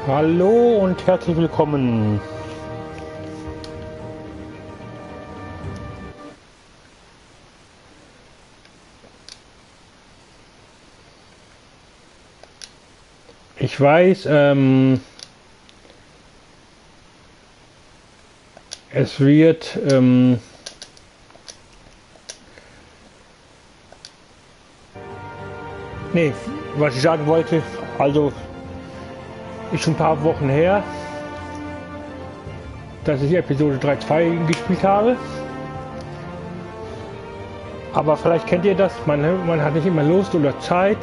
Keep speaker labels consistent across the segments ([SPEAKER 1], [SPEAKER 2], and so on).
[SPEAKER 1] Hallo und herzlich willkommen. Ich weiß, es wird nee, was ich sagen wollte, also ist schon ein paar Wochen her, dass ich Episode 3.2 gespielt habe. Aber vielleicht kennt ihr das, man hat nicht immer Lust oder Zeit.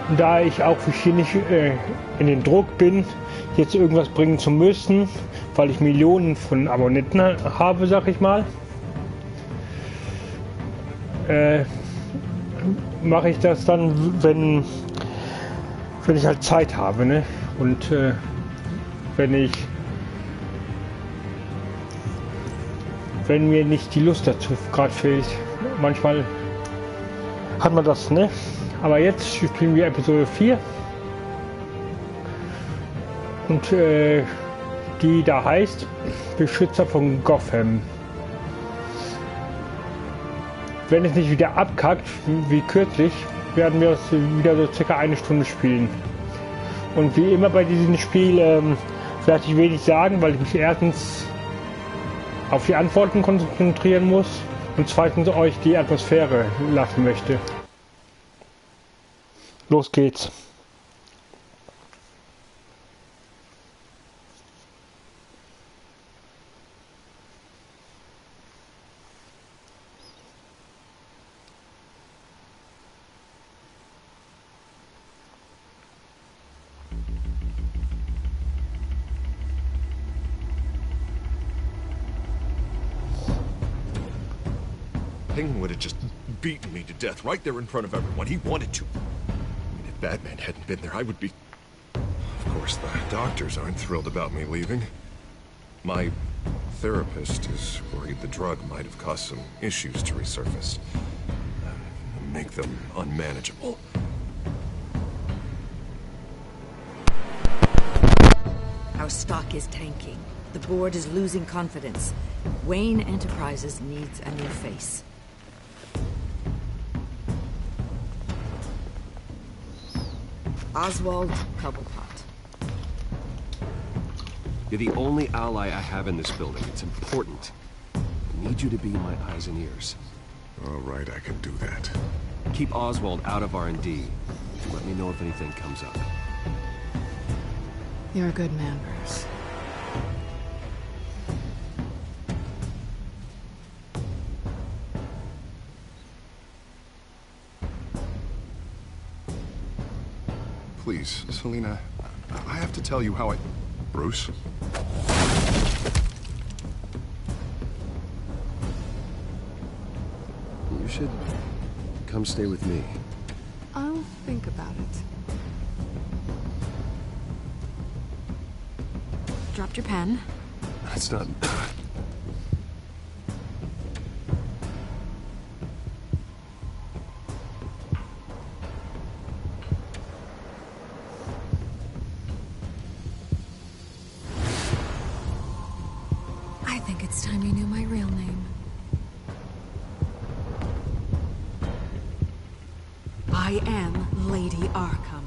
[SPEAKER 1] Und da ich auch hier nicht in den Druck bin, jetzt irgendwas bringen zu müssen, weil ich Millionen von Abonnenten habe, sag ich mal, mache ich das dann, wenn ich halt Zeit habe, ne? Und wenn mir nicht die Lust dazu gerade fehlt. Manchmal hat man das, ne? Aber jetzt spielen wir Episode 4 und die da heißt Beschützer von Gotham. Wenn es nicht wieder abkackt, wie kürzlich, werden wir es wieder so circa eine Stunde spielen. Und wie immer bei diesem Spiel werde ich wenig sagen, weil ich mich erstens auf die Antworten konzentrieren muss und zweitens euch die Atmosphäre lassen möchte. Los geht's.
[SPEAKER 2] Penguin would have just beaten me to death right there in front of everyone. He wanted to. And if Batman hadn't been there, I would be... Of course, the doctors aren't thrilled about me leaving. My therapist is worried the drug might have caused some issues to resurface. Make them unmanageable.
[SPEAKER 3] Our stock is tanking. The board is losing confidence. Wayne Enterprises needs a new face. Oswald Cobblepot.
[SPEAKER 4] You're the only ally I have in this building. It's important. I need you to be my eyes and ears.
[SPEAKER 2] All right, I can do that.
[SPEAKER 4] Keep Oswald out of R&D. Let me know if anything comes up.
[SPEAKER 3] You're a good man, Bruce.
[SPEAKER 2] Please, Selina, I have to tell you how I... Bruce?
[SPEAKER 4] You should come stay with me.
[SPEAKER 3] I'll think about it. Dropped your pen.
[SPEAKER 4] That's not...
[SPEAKER 3] I think it's time you knew my real name. I am Lady Arkham.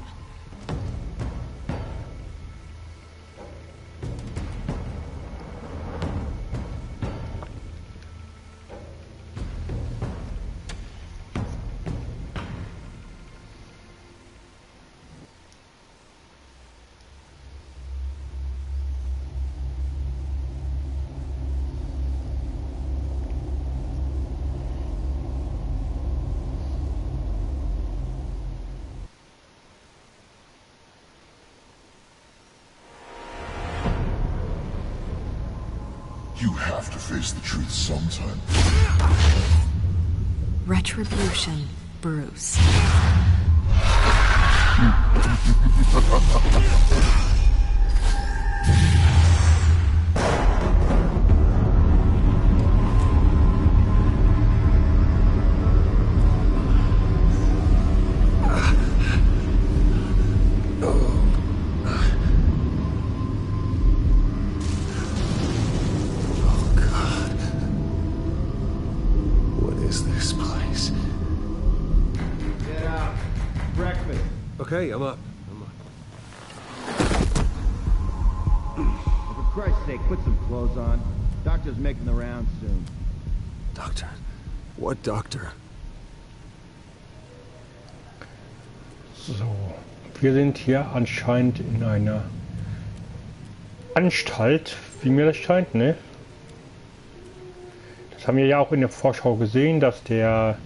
[SPEAKER 5] You have to face the truth sometime.
[SPEAKER 3] Retribution, Bruce.
[SPEAKER 4] is this place?
[SPEAKER 6] Get up. Breakfast.
[SPEAKER 4] Okay, I'm up.
[SPEAKER 6] For Christ's sake, put some clothes on. Doctor's making the rounds soon.
[SPEAKER 4] Doctor? What doctor?
[SPEAKER 1] So, wir sind hier anscheinend in einer Anstalt, wie mir das scheint, ne? Das haben wir ja auch in der Vorschau gesehen, dass der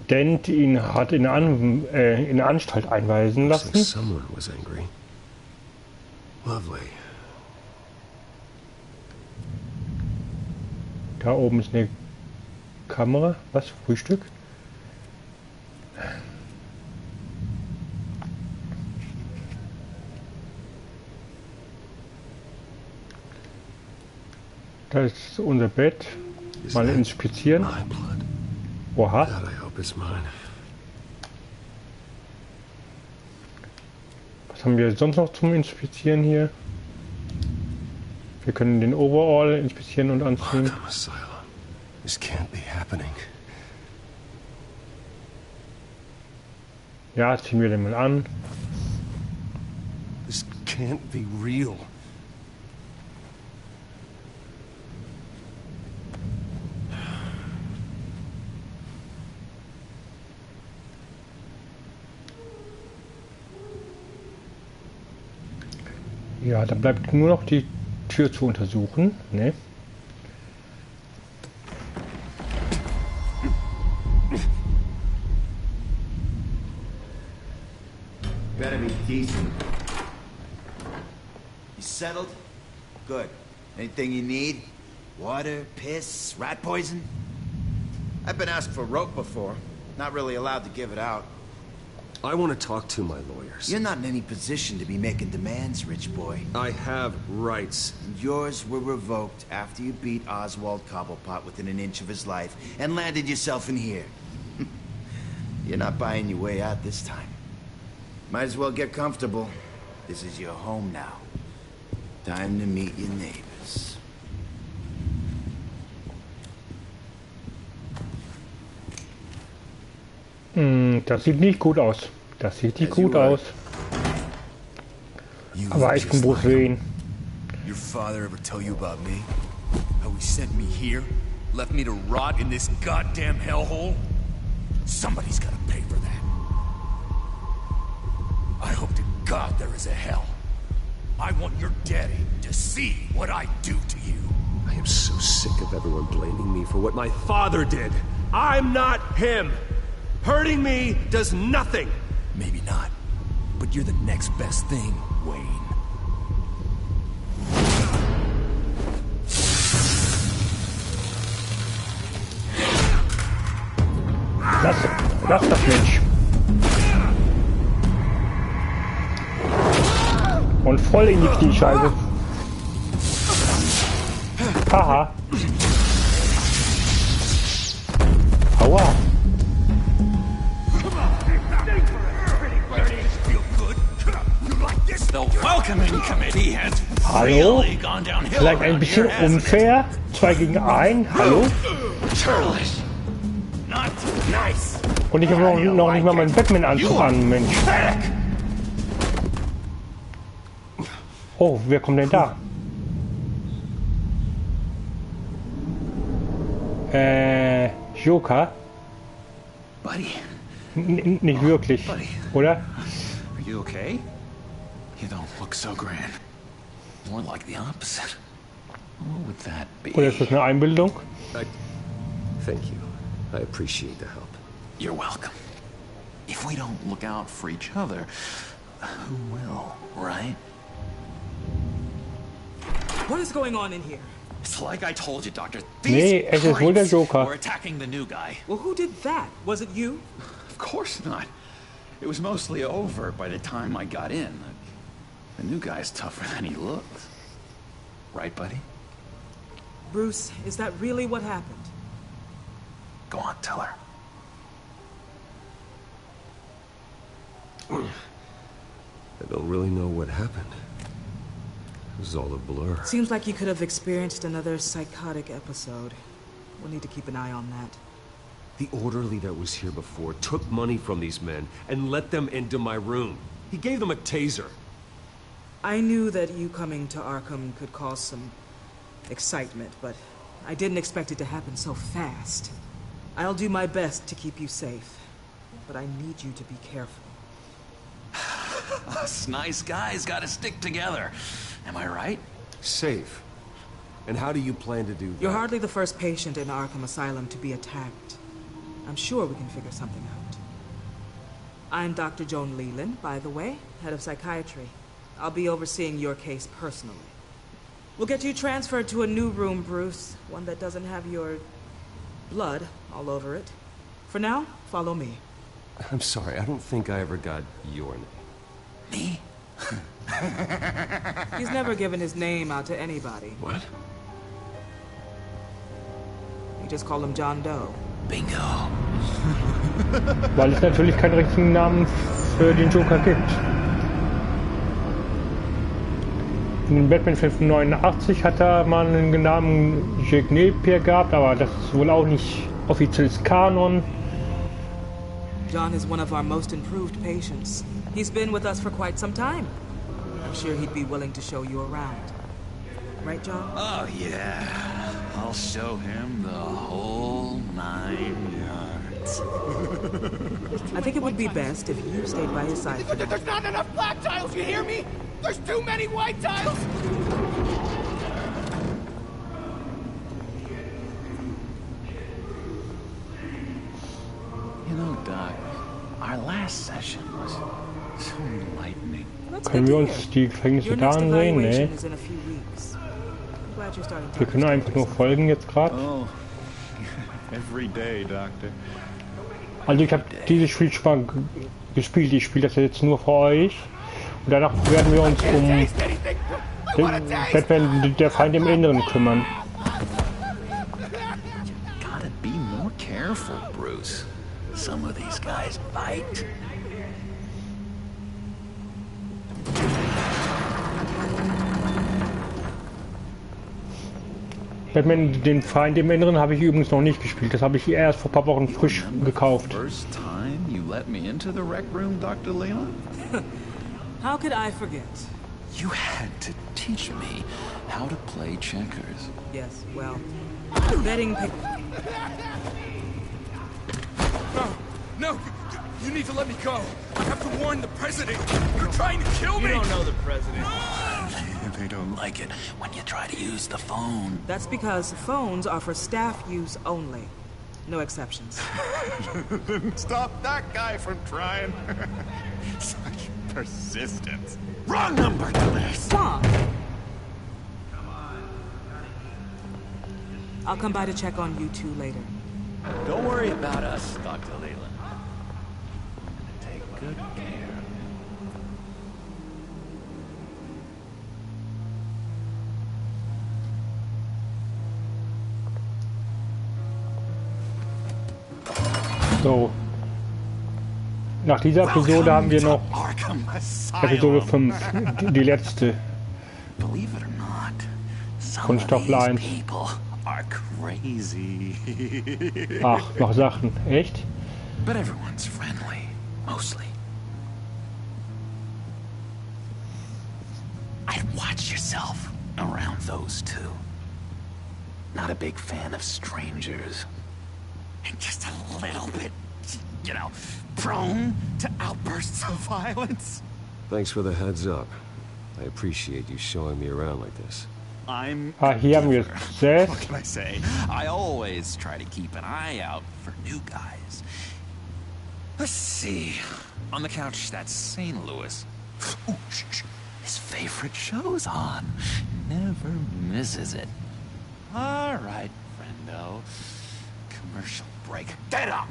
[SPEAKER 1] Dent ihn hat in eine Anstalt einweisen
[SPEAKER 4] Looks like
[SPEAKER 1] lassen.
[SPEAKER 4] someone was angry. Lovely.
[SPEAKER 1] Da oben ist eine Kamera. Was? Frühstück? Da ist unser Bett.
[SPEAKER 4] Is
[SPEAKER 1] Mal
[SPEAKER 4] that
[SPEAKER 1] inspizieren.
[SPEAKER 4] my blood?
[SPEAKER 1] Oha.
[SPEAKER 4] God, I hope it's mine.
[SPEAKER 1] Was haben wir sonst noch zum Inspizieren hier? Wir können den Overall inspizieren und anziehen.
[SPEAKER 4] Arkham Asylum. This can't be happening.
[SPEAKER 1] Ja, ziehen wir den mal an.
[SPEAKER 4] This can't be real.
[SPEAKER 1] Ja, dann bleibt nur noch die Tür zu untersuchen. Ne?
[SPEAKER 6] Better be decent. You settled? Good. Anything you need? Water, piss, rat poison? I've been asked for rope before. Not really allowed to give it out.
[SPEAKER 4] I want to talk to my lawyers.
[SPEAKER 6] You're not in any position to be making demands, rich boy.
[SPEAKER 4] I have rights.
[SPEAKER 6] And yours were revoked after you beat Oswald Cobblepot within an inch of his life and landed yourself in here. You're not buying your way out this time. Might as well get comfortable. This is your home now. Time to meet your neighbors.
[SPEAKER 1] Das sieht nicht gut aus. Das sieht nicht gut aus. Aber ich bin Bruce Wayne.
[SPEAKER 7] Your father ever tell you about me? How he sent me here? Left me to rot in this goddamn hellhole? Somebody's gotta pay for that. I hope to God there is a hell. I want your daddy to see what I do to you.
[SPEAKER 4] I am so sick of everyone blaming me for what my father did. I'm not him. Hurting me does nothing.
[SPEAKER 7] Maybe not, but you're the next best thing, Wayne.
[SPEAKER 1] Lass das, Mensch. Und voll in die Kniescheibe. Haha. Aua. Hallo? Vielleicht ein bisschen unfair? 2 gegen 1? Hallo? Und ich habe noch nicht mal meinen Batman-Anzug an, Mensch. Oh, wer kommt denn da? Joker?
[SPEAKER 7] Buddy,
[SPEAKER 1] Nicht wirklich, oder?
[SPEAKER 7] are you okay? You don't look so grand. More like the opposite. What would that be?
[SPEAKER 1] Oder ist das eine Einbildung?
[SPEAKER 4] Thank you. I appreciate the help.
[SPEAKER 7] You're welcome. If we don't look out for each other, who will, right?
[SPEAKER 8] What is going on in here?
[SPEAKER 7] It's like I told you, Doctor.
[SPEAKER 1] Nee, es ist wohl der Joker.
[SPEAKER 7] We're attacking the new guy.
[SPEAKER 8] Well, who did that? Was it you?
[SPEAKER 7] Of course not. It was mostly over by the time I got in. The new guy's tougher than he looks. Right, buddy?
[SPEAKER 8] Bruce, is that really what happened?
[SPEAKER 7] Go on, tell her.
[SPEAKER 4] I don't really know what happened. It was all a blur.
[SPEAKER 8] Seems like you could have experienced another psychotic episode. We'll need to keep an eye on that.
[SPEAKER 4] The orderly that was here before took money from these men and let them into my room. He gave them a taser.
[SPEAKER 8] I knew that you coming to Arkham could cause some excitement, but I didn't expect it to happen so fast. I'll do my best to keep you safe, but I need you to be careful.
[SPEAKER 9] Us nice guys gotta stick together. Am I right?
[SPEAKER 4] Safe. And how do you plan to do that?
[SPEAKER 8] You're hardly the first patient in Arkham Asylum to be attacked. I'm sure we can figure something out. I'm Dr. Joan Leland, by the way, head of psychiatry. I'll be overseeing your case personally. We'll get you transferred to a new room, Bruce. One that doesn't have your blood all over it. For now, follow me.
[SPEAKER 4] I'm sorry, I don't think I ever got your name.
[SPEAKER 9] Me?
[SPEAKER 8] He's never given his name out to anybody.
[SPEAKER 4] What?
[SPEAKER 8] We just call him John Doe.
[SPEAKER 9] Bingo.
[SPEAKER 1] Weil es natürlich keinen richtigen Namen für den Joker gibt. In dem Batman-Film von 89 hat er mal einen Namen Jack Napier gehabt, aber das ist wohl auch nicht offizielles Kanon.
[SPEAKER 8] John is one of our most improved patients. He's been with us for quite some time. I'm sure he'd be willing to show you around. Right, John?
[SPEAKER 9] Oh, yeah. I'll show him the whole 9 yards.
[SPEAKER 8] I think it would be best if you stayed by his side.
[SPEAKER 10] There's not enough black tiles, you hear me? There's too many white tiles!
[SPEAKER 9] You know, Doc, our last session was so enlightening.
[SPEAKER 1] Können wir uns die Gefängnisse da ansehen? Nee. Wir können einfach nur folgen jetzt gerade.
[SPEAKER 10] Oh, every day, Doctor.
[SPEAKER 1] Also ich habe dieses Spiel schon mal gespielt. Ich spiele das jetzt nur für euch. Und danach werden wir uns um den Batman, der Feind im Inneren, kümmern.
[SPEAKER 9] Gotta be more careful, Bruce. Some of these guys bite.
[SPEAKER 1] Batman, den Feind im Inneren, habe ich übrigens noch nicht gespielt. Das habe ich erst vor ein paar Wochen frisch gekauft.
[SPEAKER 10] First time you let me into the rec room, Dr. Leland?
[SPEAKER 8] How could I forget?
[SPEAKER 9] You had to teach me how to play checkers.
[SPEAKER 8] Yes, well, betting pick.
[SPEAKER 7] No! You need to let me go! I have to warn the president! You're trying to kill me!
[SPEAKER 10] You don't know the president.
[SPEAKER 9] They don't like it when you try to use the phone.
[SPEAKER 8] That's because phones are for staff use only. No exceptions.
[SPEAKER 10] Stop that guy from trying. Such persistence.
[SPEAKER 9] Wrong number, dumbass!
[SPEAKER 8] Stop! I'll come by to check on you two later.
[SPEAKER 10] Don't worry about us, Dr. Leland.
[SPEAKER 9] Take good care.
[SPEAKER 1] So. Nach dieser Episode haben wir noch Episode 5, die letzte
[SPEAKER 9] Believe it or not, some
[SPEAKER 1] von
[SPEAKER 9] of
[SPEAKER 1] Staffel
[SPEAKER 9] these
[SPEAKER 1] 1.
[SPEAKER 9] people are crazy.
[SPEAKER 1] Ach, noch Sachen. Echt?
[SPEAKER 9] But everyone's friendly, mostly. I'd watch yourself around those two. Not a big fan of strangers. And just a little bit, you know, prone to outbursts of violence.
[SPEAKER 4] Thanks for the heads up. I appreciate you showing me around like this.
[SPEAKER 10] I'm
[SPEAKER 1] Hier haben wir es.
[SPEAKER 10] What can I say? I always try to keep an eye out for new guys. Let's see. On the couch, that's St. Louis. Ooh, shh.
[SPEAKER 9] His favorite show's on. Never misses it.
[SPEAKER 10] All right, friendo. Commercial break. Get up!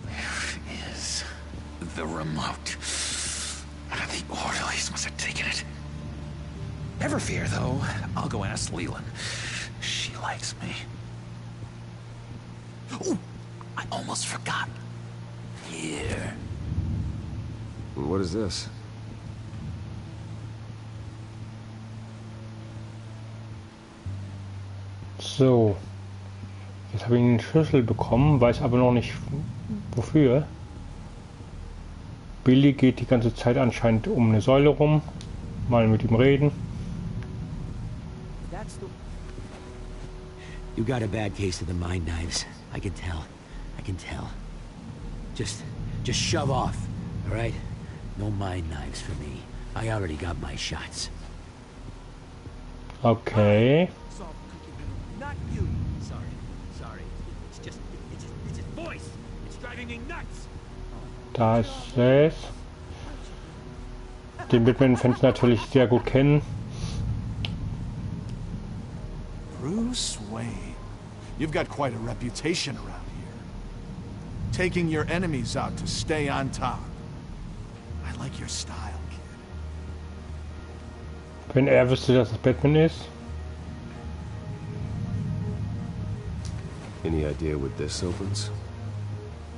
[SPEAKER 9] Where is the remote? The orderlies must have taken it. Never fear, though. I'll go ask Leland. She likes me. Ooh, I almost forgot. Here.
[SPEAKER 4] What is this?
[SPEAKER 1] So. Jetzt habe ich einen Schlüssel bekommen, weiß aber noch nicht wofür. Billy geht die ganze Zeit anscheinend um eine Säule rum. Mal mit ihm reden.
[SPEAKER 11] You got a bad case of the mind knives. I can tell. I can tell. Just shove off, all right? No mind knives for me. I already got my shots.
[SPEAKER 1] Okay.
[SPEAKER 11] Not you. Sorry. It's his voice. It's driving me nuts.
[SPEAKER 1] Da ist es. Den Batman-Fans natürlich sehr gut kennen.
[SPEAKER 12] Bruce Wayne, you've got quite a reputation around here. Taking your enemies out to stay on top. I like your style, kid.
[SPEAKER 1] Wenn er wüsste, dass es Batman ist.
[SPEAKER 4] Any idea what this opens?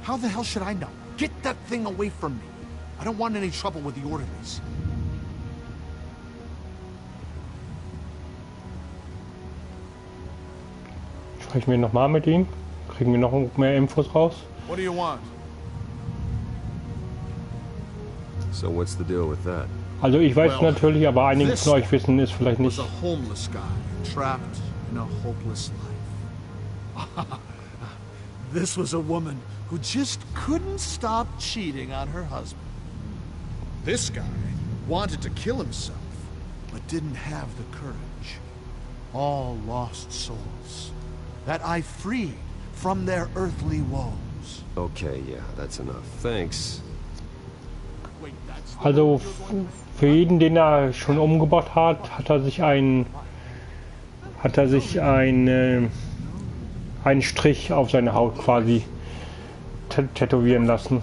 [SPEAKER 12] How the hell should I know? Get that thing away from me. I don't want any trouble with the orderlies.
[SPEAKER 1] Sprechen wir nochmal mit ihm. Kriegen wir noch mehr Infos raus.
[SPEAKER 12] What do you want?
[SPEAKER 4] So what's the deal with that?
[SPEAKER 1] Also ich weiß natürlich, aber einige von euch wissen es vielleicht nicht.
[SPEAKER 12] Was a homeless guy trapped in a hopeless life. This was a woman who just couldn't stop cheating on her husband. This guy wanted to kill himself, but didn't have the courage. All lost souls that I freed from their earthly woes.
[SPEAKER 4] Okay, yeah, that's enough. Thanks.
[SPEAKER 1] Also für jeden, den er schon umgebracht hat, hat er sich einen Strich auf seine Haut quasi tätowieren lassen.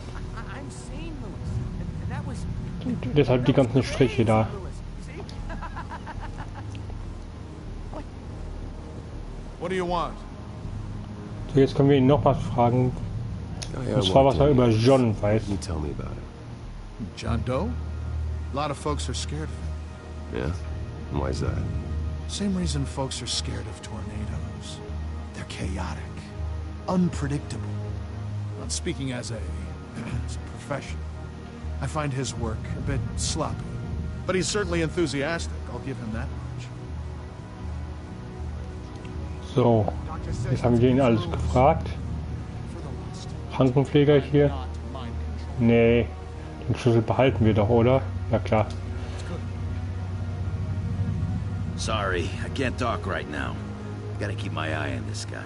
[SPEAKER 1] Deshalb die ganzen Striche da.
[SPEAKER 12] What do you want?
[SPEAKER 1] So, jetzt können wir ihn noch was fragen. Und zwar, was er über John weiß.
[SPEAKER 4] Tell me about it.
[SPEAKER 12] John Doe? A lot of folks are scared of him.
[SPEAKER 4] Yeah? And why's that?
[SPEAKER 12] Same reason folks are scared of tornadoes. They're chaotic, unpredictable. Not speaking as a professional. I find his work a bit sloppy. But he's certainly enthusiastic, I'll give him that much.
[SPEAKER 1] So, jetzt haben wir ihn alles gefragt. Krankenpfleger hier? Nee, den Schlüssel behalten wir doch, oder? Na klar.
[SPEAKER 6] Sorry, I can't talk right now. Gotta keep my eye on this guy.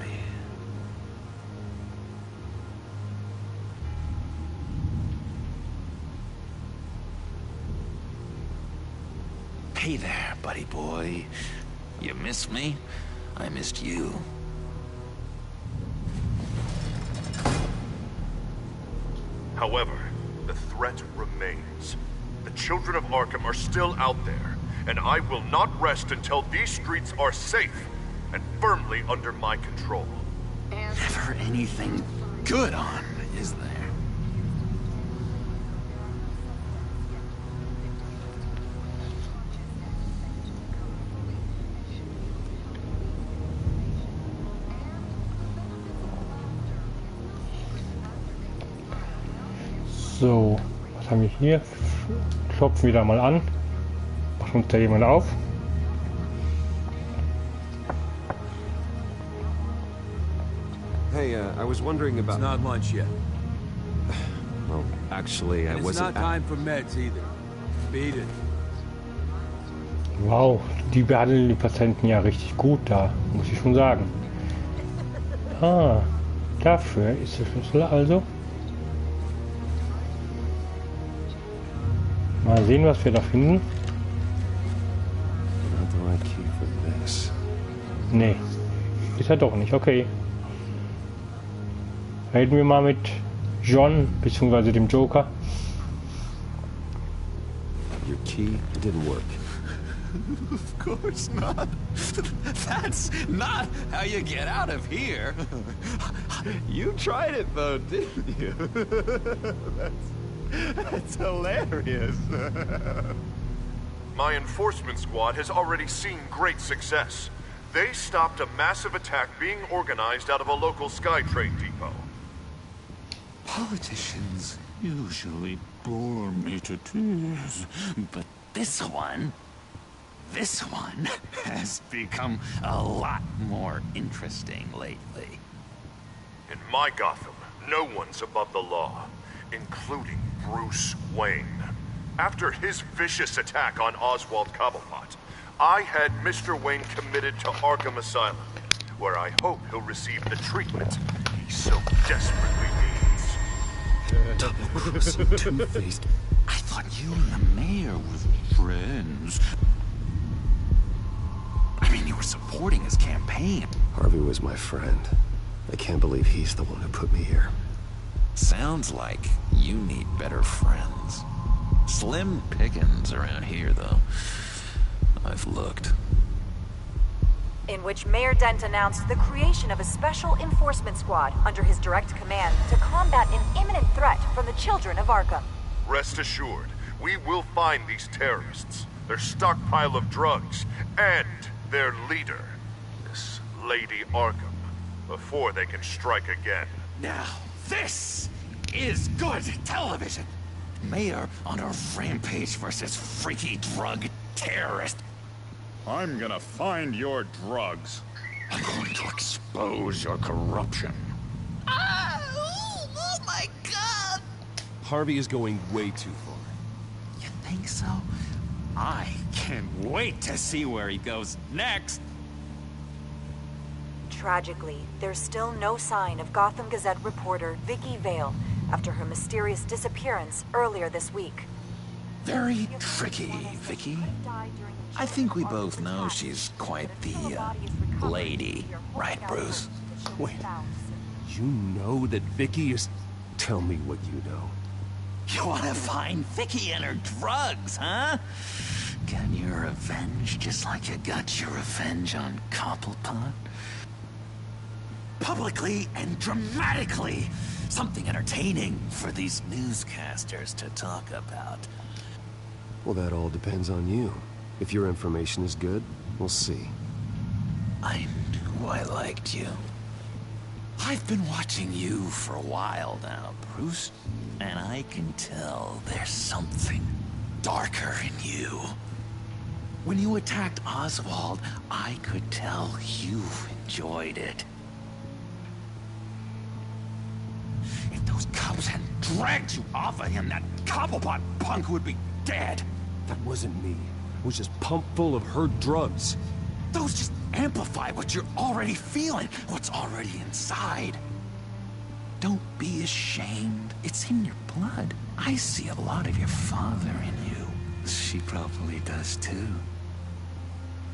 [SPEAKER 10] Hey there, buddy boy. You missed me? I missed you.
[SPEAKER 2] However, the threat remains. The children of Arkham are still out there, and I will not rest until these streets are safe and firmly under my control.
[SPEAKER 10] Never anything good on, is there?
[SPEAKER 1] So, was haben wir hier? Klopfen wieder mal an. Macht uns da jemand auf?
[SPEAKER 4] Hey, I was wondering about...
[SPEAKER 7] It's not lunch yet.
[SPEAKER 4] Well, actually, I
[SPEAKER 7] It's
[SPEAKER 4] wasn't...
[SPEAKER 7] not time for meds either. Beat it.
[SPEAKER 1] Wow, die behandeln die Patienten ja richtig gut da, muss ich schon sagen. Ah, dafür ist der Schlüssel also. Mal sehen, was wir da finden. Nee, ist er doch nicht. Okay. Reden wir mal mit John bzw. dem Joker.
[SPEAKER 4] Your key didn't work.
[SPEAKER 10] Of course not. That's not how you get out of here. You tried it though, didn't you? That's hilarious.
[SPEAKER 2] My enforcement squad has already seen great success. They stopped a massive attack being organized out of a local SkyTrade depot.
[SPEAKER 10] Politicians usually bore me to tears, but this one has become a lot more interesting lately.
[SPEAKER 2] In my Gotham, no one's above the law, including Bruce Wayne. After his vicious attack on Oswald Cobblepot, I had Mr. Wayne committed to Arkham Asylum, where I hope he'll receive the treatment he so desperately needs.
[SPEAKER 10] Double-crossing, two-faced. I thought you and the mayor were friends. I mean, you were supporting his campaign.
[SPEAKER 4] Harvey was my friend. I can't believe he's the one who put me here.
[SPEAKER 10] Sounds like you need better friends. Slim pickings around here, though. I've looked.
[SPEAKER 13] In which Mayor Dent announced the creation of a special enforcement squad under his direct command to combat an imminent threat from the children of Arkham.
[SPEAKER 2] Rest assured, we will find these terrorists, their stockpile of drugs, and their leader, this Lady Arkham, before they can strike again.
[SPEAKER 10] Now, this is good television. Mayor on a rampage versus freaky drug terrorist.
[SPEAKER 14] I'm gonna find your drugs.
[SPEAKER 10] I'm going to expose your corruption.
[SPEAKER 13] Oh my God!
[SPEAKER 4] Harvey is going way too far.
[SPEAKER 10] You think so? I can't wait to see where he goes next.
[SPEAKER 13] Tragically, there's still no sign of Gotham Gazette reporter Vicky Vale after her mysterious disappearance earlier this week.
[SPEAKER 10] Very tricky, Vicky. I think we both know she's quite the, lady. Right, Bruce?
[SPEAKER 4] Wait, you know that Vicky is... Tell me what you know.
[SPEAKER 10] You wanna find Vicky and her drugs, huh? Get your revenge just like you got your revenge on Cobblepot? Publicly and dramatically. Something entertaining for these newscasters to talk about.
[SPEAKER 4] Well, that all depends on you. If your information is good, we'll see.
[SPEAKER 10] I knew I liked you. I've been watching you for a while now, Bruce, and I can tell there's something darker in you. When you attacked Oswald, I could tell you enjoyed it. If those cops hadn't dragged you off of him, that Cobblepot punk would be dead.
[SPEAKER 4] That wasn't me. It was just pumped full of her drugs.
[SPEAKER 10] Those just amplify what you're already feeling, what's already inside. Don't be ashamed. It's in your blood. I see a lot of your father in you. She probably does too.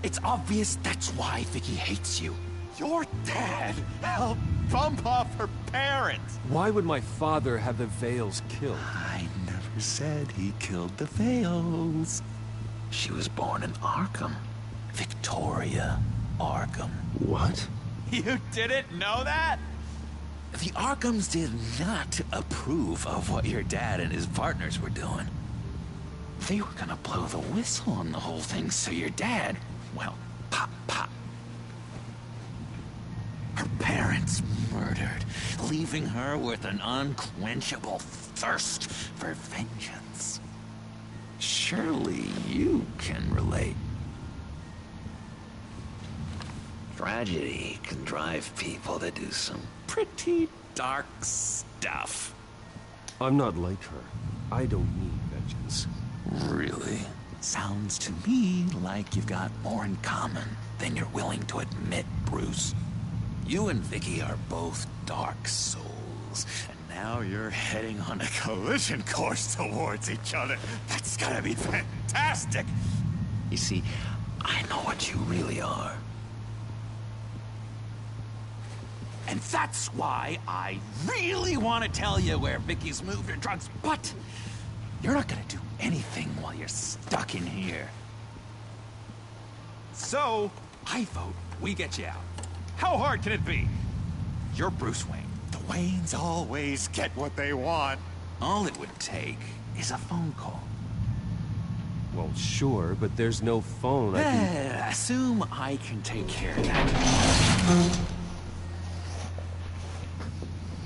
[SPEAKER 10] It's obvious that's why Vicky hates you. Your dad helped bump off her parents.
[SPEAKER 4] Why would my father have the Vales killed?
[SPEAKER 10] I never said he killed the Vales. She was born in Arkham. Victoria Arkham.
[SPEAKER 4] What?
[SPEAKER 10] You didn't know that? The Arkhams did not approve of what your dad and his partners were doing. They were gonna blow the whistle on the whole thing, so your dad, well, pop. Her parents murdered, leaving her with an unquenchable thirst for vengeance. Surely you can relate. Tragedy can drive people to do some pretty dark stuff.
[SPEAKER 4] I'm not like her. I don't need vengeance.
[SPEAKER 10] Really? Sounds to me like you've got more in common than you're willing to admit, Bruce. You and Vicky are both dark souls, and now you're heading on a collision course towards each other. That's gotta be fantastic! You see, I know what you really are. And that's why I really want to tell you where Vicky's moved her drugs, but you're not gonna do anything while you're stuck in here. So, I vote we get you out. How hard can it be? You're Bruce Wayne. The Waynes always get what they want. All it would take is a phone call.
[SPEAKER 4] Well, sure, but there's no phone. I can...
[SPEAKER 9] Assume I can take care of that.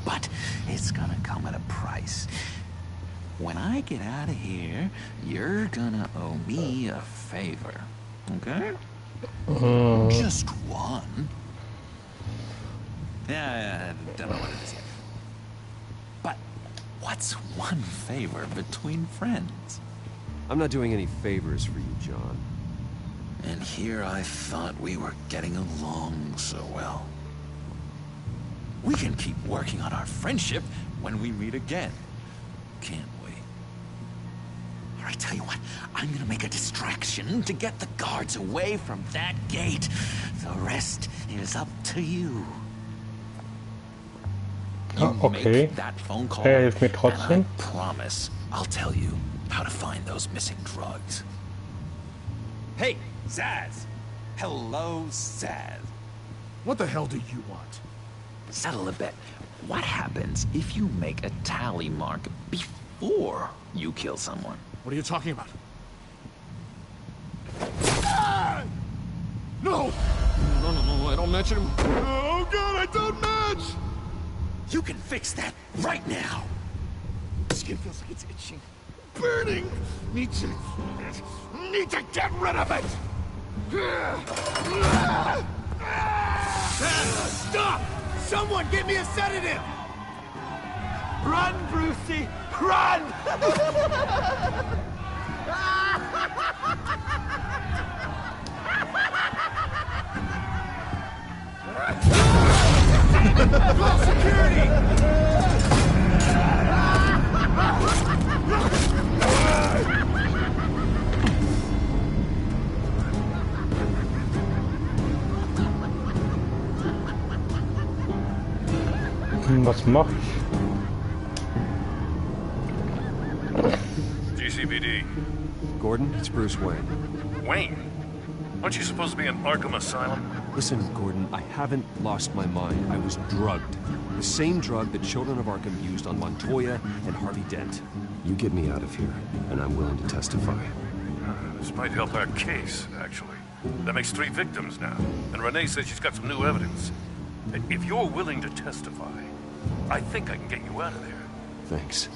[SPEAKER 9] But it's gonna come at a price. When I get out of here, you're gonna owe me a favor, okay? Just one. Yeah, I don't know what it is yet. But what's one favor between friends?
[SPEAKER 4] I'm not doing any favors for you, John.
[SPEAKER 9] And here I thought we were getting along so well. We can keep working on our friendship when we meet again, can't we? Or I tell you what, I'm gonna make a distraction to get the guards away from that gate. The rest is up to you
[SPEAKER 1] Okay.
[SPEAKER 9] make that phone call,
[SPEAKER 1] Hilft mir
[SPEAKER 9] and
[SPEAKER 1] trotzdem.
[SPEAKER 9] I promise I'll tell you how to find those missing drugs. Hey, Zaz! Hello, Zaz.
[SPEAKER 12] What the hell do you want?
[SPEAKER 9] Settle a bet. What happens if you make a tally mark before you kill someone?
[SPEAKER 12] What are you talking about? Ah! No! No, I don't match him. Oh god, I don't match!
[SPEAKER 9] You can fix that right now.
[SPEAKER 12] Skin feels like it's itching. Burning! Need to get rid of it!
[SPEAKER 7] Stop! Someone get me a sedative!
[SPEAKER 12] Run, Brucey! Run!
[SPEAKER 7] Call security!
[SPEAKER 1] Was mach ich?
[SPEAKER 2] GCPD.
[SPEAKER 4] Gordon, it's Bruce Wayne.
[SPEAKER 2] Wayne? Aren't you supposed to be in Arkham Asylum?
[SPEAKER 4] Listen, Gordon, I haven't lost my mind. I was drugged. The same drug that Children of Arkham used on Montoya and Harvey Dent. You get me out of here, and I'm willing to testify.
[SPEAKER 2] This might help our case, actually. That makes 3 victims now, and Renee says she's got some new evidence. If you're willing to testify, I think I can get you out of there.
[SPEAKER 4] Thanks.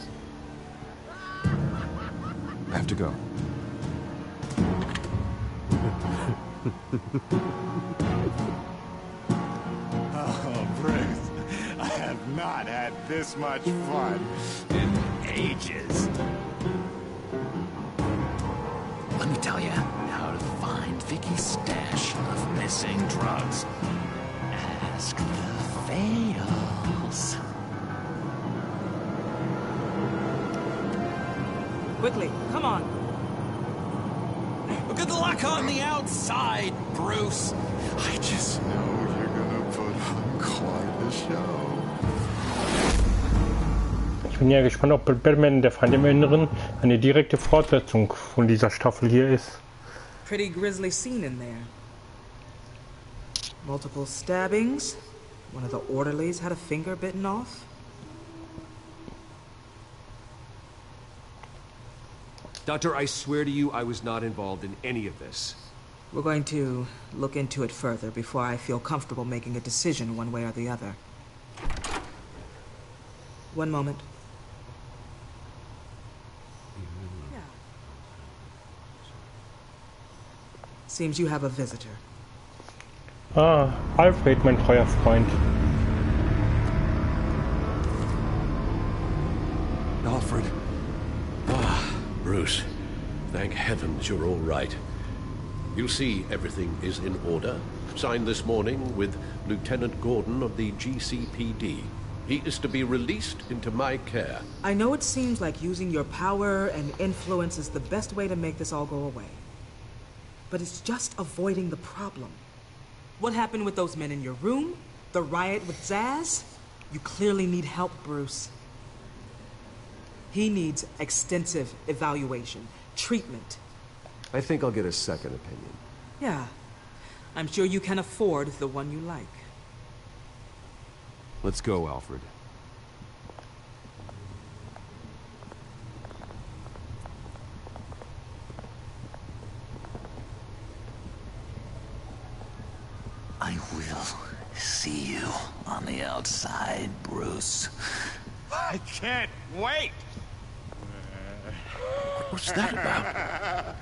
[SPEAKER 4] I have to go.
[SPEAKER 7] Oh, Bruce, I have not had this much fun in ages.
[SPEAKER 9] Let me tell you how to find Vicky's stash of missing drugs. Ask the Fails.
[SPEAKER 8] Quickly, come on.
[SPEAKER 9] Good luck on the outside, Bruce.
[SPEAKER 5] I just know you're gonna put on quite a show.
[SPEAKER 1] Ich bin ja gespannt, ob Batman, der Feind im Inneren, eine direkte Fortsetzung von dieser Staffel hier ist.
[SPEAKER 8] Pretty grisly scene in there. Multiple stabbings. One of the orderlies had a finger bitten off.
[SPEAKER 4] Doctor, I swear to you, I was not involved in any of this.
[SPEAKER 8] We're going to look into it further before I feel comfortable making a decision one way or the other. One moment. Yeah. Seems you have a visitor.
[SPEAKER 1] Ah, Alfred, mein treuer Freund.
[SPEAKER 4] Alfred.
[SPEAKER 15] Bruce, thank heavens you're all right. You see, everything is in order. Signed this morning with Lieutenant Gordon of the GCPD. He is to be released into my care.
[SPEAKER 8] I know it seems like using your power and influence is the best way to make this all go away. But it's just avoiding the problem. What happened with those men in your room? The riot with Zaz? You clearly need help, Bruce. He needs extensive evaluation, treatment.
[SPEAKER 4] I think I'll get a second opinion.
[SPEAKER 8] Yeah. I'm sure you can afford the one you like.
[SPEAKER 4] Let's go, Alfred.
[SPEAKER 9] I will see you on the outside, Bruce.
[SPEAKER 7] I can't wait!
[SPEAKER 15] What's that about?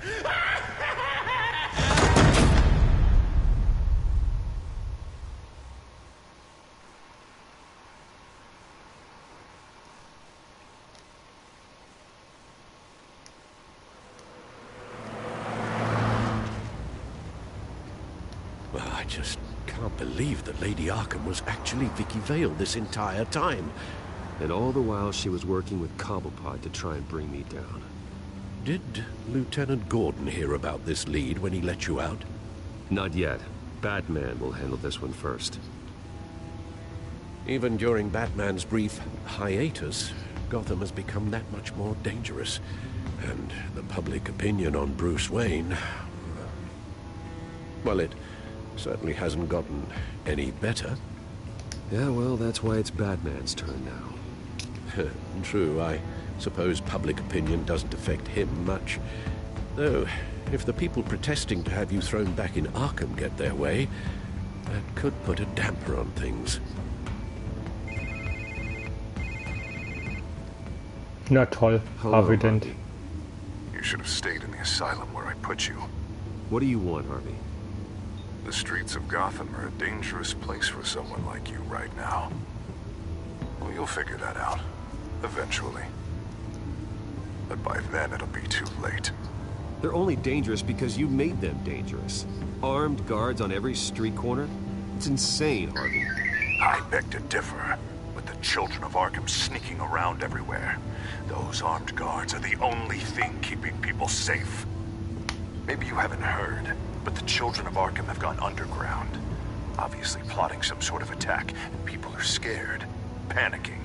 [SPEAKER 15] Well, I just can't believe that Lady Arkham was actually Vicky Vale this entire time.
[SPEAKER 4] And all the while she was working with Cobblepot to try and bring me down.
[SPEAKER 15] Did Lieutenant Gordon hear about this lead when he let you out?
[SPEAKER 4] Not yet. Batman will handle this one first.
[SPEAKER 15] Even during Batman's brief hiatus, Gotham has become that much more dangerous. And the public opinion on Bruce Wayne... well, it certainly hasn't gotten any better.
[SPEAKER 4] Yeah, well, that's why it's Batman's turn now.
[SPEAKER 15] True, I suppose public opinion doesn't affect him much. Though, if the people protesting to have you thrown back in Arkham get their way, that could put a damper on things.
[SPEAKER 1] Na toll, evident.
[SPEAKER 5] You should have stayed in the asylum where I put you.
[SPEAKER 4] What do you want, Harvey?
[SPEAKER 5] The streets of Gotham are a dangerous place for someone like you right now. Well, you'll figure that out. Eventually. But by then, it'll be too late.
[SPEAKER 4] They're only dangerous because you made them dangerous. Armed guards on every street corner? It's insane, Harvey.
[SPEAKER 5] I beg to differ. With the children of Arkham sneaking around everywhere, those armed guards are the only thing keeping people safe. Maybe you haven't heard, but the children of Arkham have gone underground. Obviously plotting some sort of attack, and people are scared, panicking.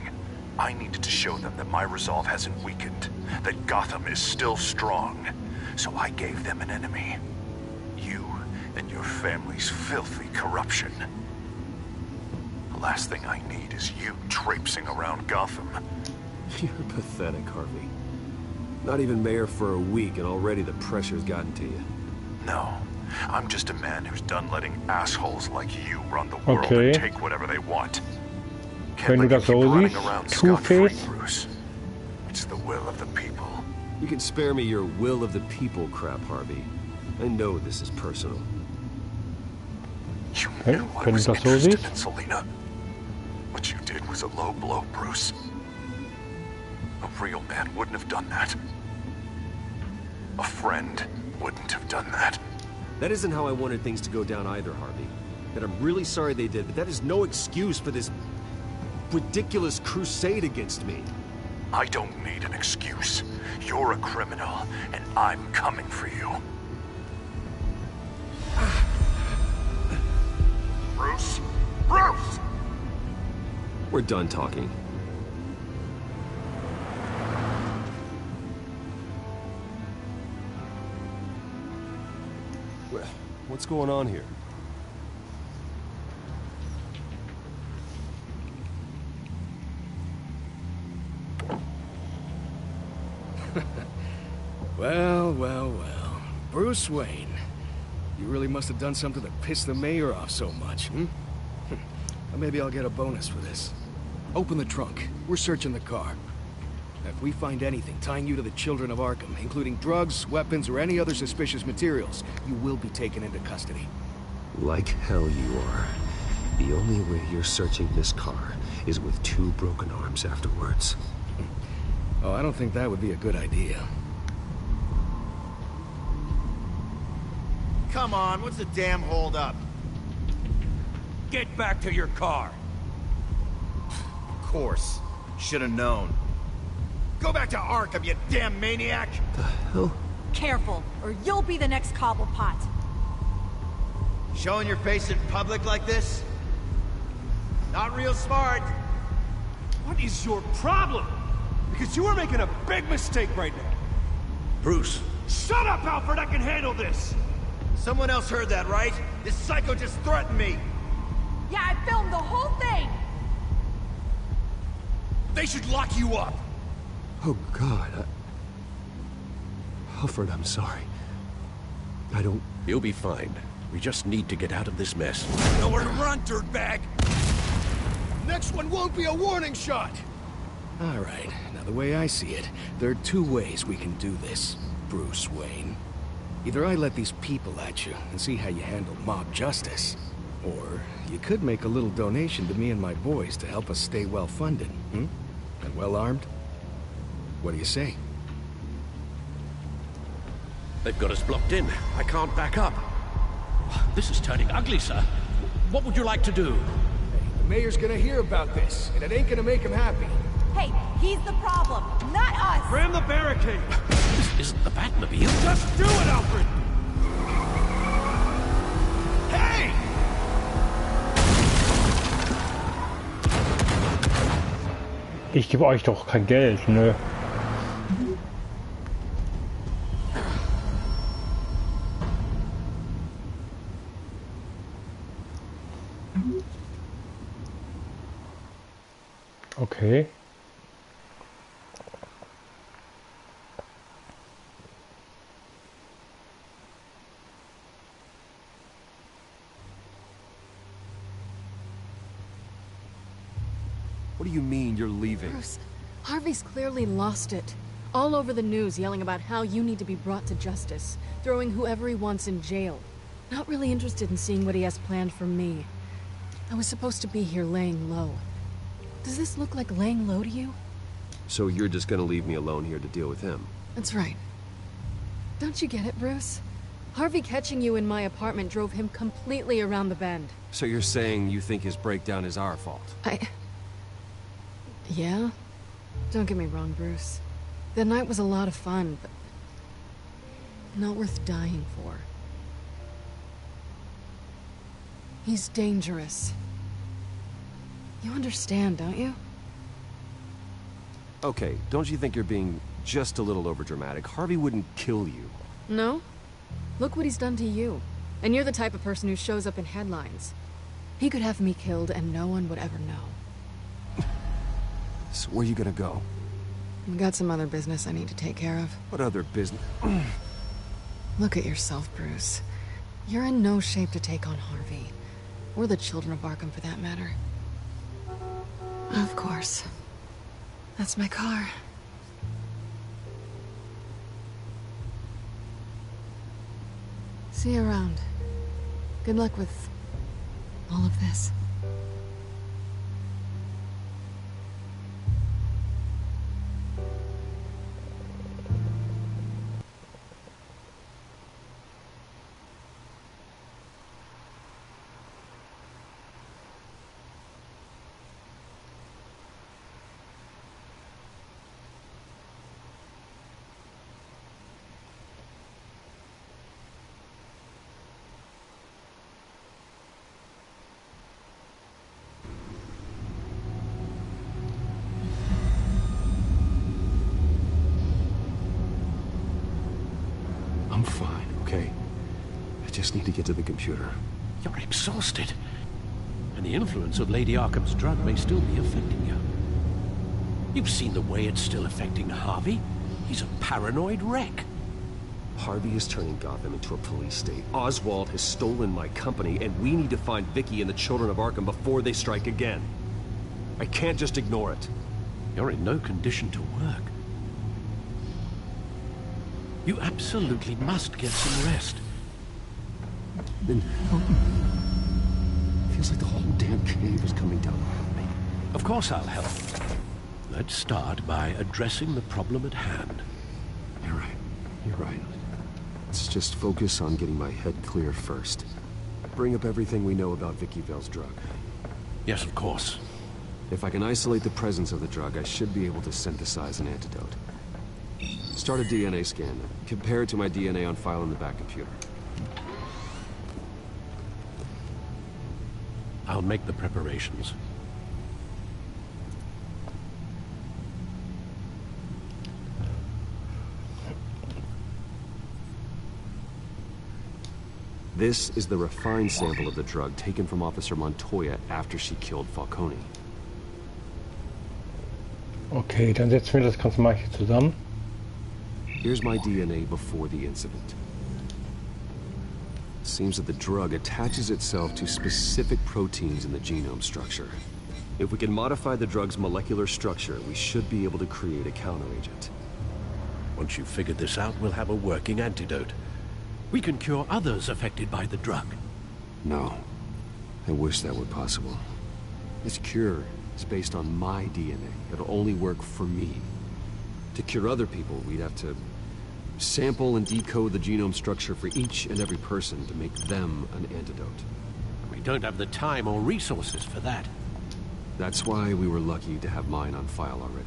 [SPEAKER 5] I needed to show them that my resolve hasn't weakened, that Gotham is still strong. So I gave them an enemy. You and your family's filthy corruption. The last thing I need is you traipsing around Gotham.
[SPEAKER 4] You're pathetic, Harvey. Not even mayor for a week and already the pressure's gotten to you.
[SPEAKER 5] No. I'm just a man who's done letting assholes like you run the world and take whatever they want.
[SPEAKER 1] Wenn du das so siehst, Two-Face.
[SPEAKER 5] Bruce. It's the will of the people.
[SPEAKER 4] You can spare me your will of the people crap, Harvey. I know this is personal.
[SPEAKER 5] You knew I was interested in Selina. What you did was a low blow, Bruce. A real man wouldn't have done that. A friend wouldn't have done that.
[SPEAKER 4] That isn't how I wanted things to go down either, Harvey. And I'm really sorry they did, but that is no excuse for this ridiculous crusade against me.
[SPEAKER 5] I don't need an excuse. You're a criminal, and I'm coming for you. Bruce? Bruce!
[SPEAKER 4] We're done talking. Well, what's going on here?
[SPEAKER 16] Well. Bruce Wayne. You really must have done something to piss the mayor off so much, hmm? Well, maybe I'll get a bonus for this. Open the trunk. We're searching the car. If we find anything tying you to the children of Arkham, including drugs, weapons, or any other suspicious materials, you will be taken into custody.
[SPEAKER 4] Like hell you are. The only way you're searching this car is with 2 broken arms afterwards.
[SPEAKER 16] Oh, I don't think that would be a good idea.
[SPEAKER 6] Come on, what's the damn hold-up?
[SPEAKER 7] Get back to your car.
[SPEAKER 6] Of course. Should have known. Go back to Arkham, you damn maniac!
[SPEAKER 4] The hell?
[SPEAKER 13] Careful, or you'll be the next Cobblepot.
[SPEAKER 6] Showing your face in public like this? Not real smart.
[SPEAKER 12] What is your problem? Because you are making a big mistake right now.
[SPEAKER 15] Bruce.
[SPEAKER 12] Shut up, Alfred! I can handle this!
[SPEAKER 6] Someone else heard that, right? This psycho just threatened me!
[SPEAKER 13] Yeah, I filmed the whole thing!
[SPEAKER 7] They should lock you up!
[SPEAKER 4] Oh, God. Alfred, I'm sorry. I don't...
[SPEAKER 15] You'll be fine. We just need to get out of this mess.
[SPEAKER 7] Nowhere to run, dirtbag!
[SPEAKER 16] Next one won't be a warning shot! Alright, now the way I see it, there are two ways we can do this, Bruce Wayne. Either I let these people at you and see how you handle mob justice, or you could make a little donation to me and my boys to help us stay well-funded, And well-armed? What do you say?
[SPEAKER 15] They've got us blocked in. I can't back up. This is turning ugly, sir. What would you like to do?
[SPEAKER 16] Hey, the mayor's gonna hear about this, and it ain't gonna make him happy.
[SPEAKER 13] Hey, he's the problem, not us!
[SPEAKER 7] Ram the barricade!
[SPEAKER 15] This isn't the Batmobile.
[SPEAKER 7] Just do it, Alfred! Hey!
[SPEAKER 1] Ich gebe euch doch kein Geld, ne? Okay.
[SPEAKER 4] What do you mean you're leaving?
[SPEAKER 17] Bruce, Harvey's clearly lost it. All over the news yelling about how you need to be brought to justice, throwing whoever he wants in jail. Not really interested in seeing what he has planned for me. I was supposed to be here laying low. Does this look like laying low to you?
[SPEAKER 4] So you're just gonna leave me alone here to deal with him?
[SPEAKER 17] That's right. Don't you get it, Bruce? Harvey catching you in my apartment drove him completely around the bend.
[SPEAKER 4] So you're saying you think his breakdown is our fault?
[SPEAKER 17] Yeah? Don't get me wrong, Bruce. The night was a lot of fun, but not worth dying for. He's dangerous. You understand, don't you?
[SPEAKER 4] Okay, don't you think you're being just a little overdramatic? Harvey wouldn't kill you.
[SPEAKER 17] No? Look what he's done to you. And you're the type of person who shows up in headlines. He could have me killed and no one would ever know.
[SPEAKER 4] So where are you gonna go?
[SPEAKER 17] I've got some other business I need to take care of.
[SPEAKER 4] What other business?
[SPEAKER 17] Look at yourself, Bruce. You're in no shape to take on Harvey. Or the children of Arkham, for that matter. Of course. That's my car. See you around. Good luck with all of this.
[SPEAKER 4] I'm fine, okay? I just need to get to the computer.
[SPEAKER 15] You're exhausted. And the influence of Lady Arkham's drug may still be affecting you. You've seen the way it's still affecting Harvey. He's a paranoid wreck.
[SPEAKER 4] Harvey is turning Gotham into a police state. Oswald has stolen my company, and we need to find Vicky and the children of Arkham before they strike again. I can't just ignore it.
[SPEAKER 15] You're in no condition to work. You absolutely must get some rest.
[SPEAKER 4] Then feels like the whole damn cave is coming down on me.
[SPEAKER 15] Of course I'll help. Let's start by addressing the problem at hand.
[SPEAKER 4] You're right. You're right. Let's just focus on getting my head clear first. Bring up everything we know about Vicky Vale's drug.
[SPEAKER 15] Yes, of course.
[SPEAKER 4] If I can isolate the presence of the drug, I should be able to synthesize an antidote. Start a DNA scan. Compare it to my DNA on file in the back computer.
[SPEAKER 15] I'll make the preparations.
[SPEAKER 4] This is the refined sample of the drug taken from Officer Montoya after she killed Falcone.
[SPEAKER 1] Okay, dann setzen wir das Ganze mal hier zusammen.
[SPEAKER 4] Here's my DNA before the incident. It seems that the drug attaches itself to specific proteins in the genome structure. If we can modify the drug's molecular structure, we should be able to create a counteragent.
[SPEAKER 15] Once you've figured this out, we'll have a working antidote. We can cure others affected by the drug.
[SPEAKER 4] No. I wish that were possible. This cure is based on my DNA. It'll only work for me. To cure other people, we'd have to sample and decode the genome structure for each and every person to make them an antidote.
[SPEAKER 15] We don't have the time or resources for that.
[SPEAKER 4] That's why we were lucky to have mine on file already.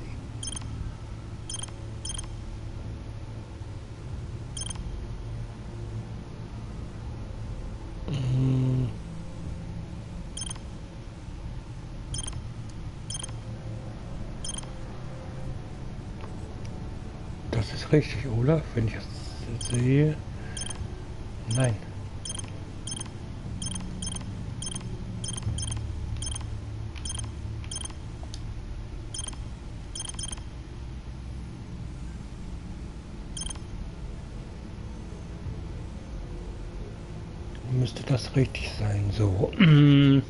[SPEAKER 1] Das ist richtig, oder? Wenn ich das sehe. Nein. Müsste das richtig sein. So. Wie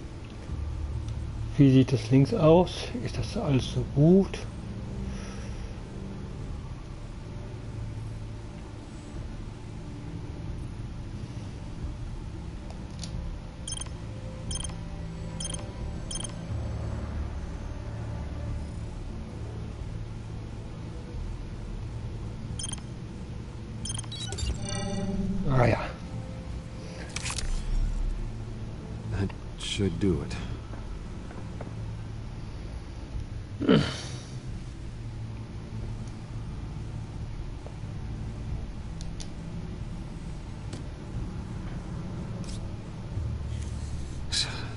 [SPEAKER 1] sieht das links aus? Ist das alles so gut? Ah ja.
[SPEAKER 4] That should do it.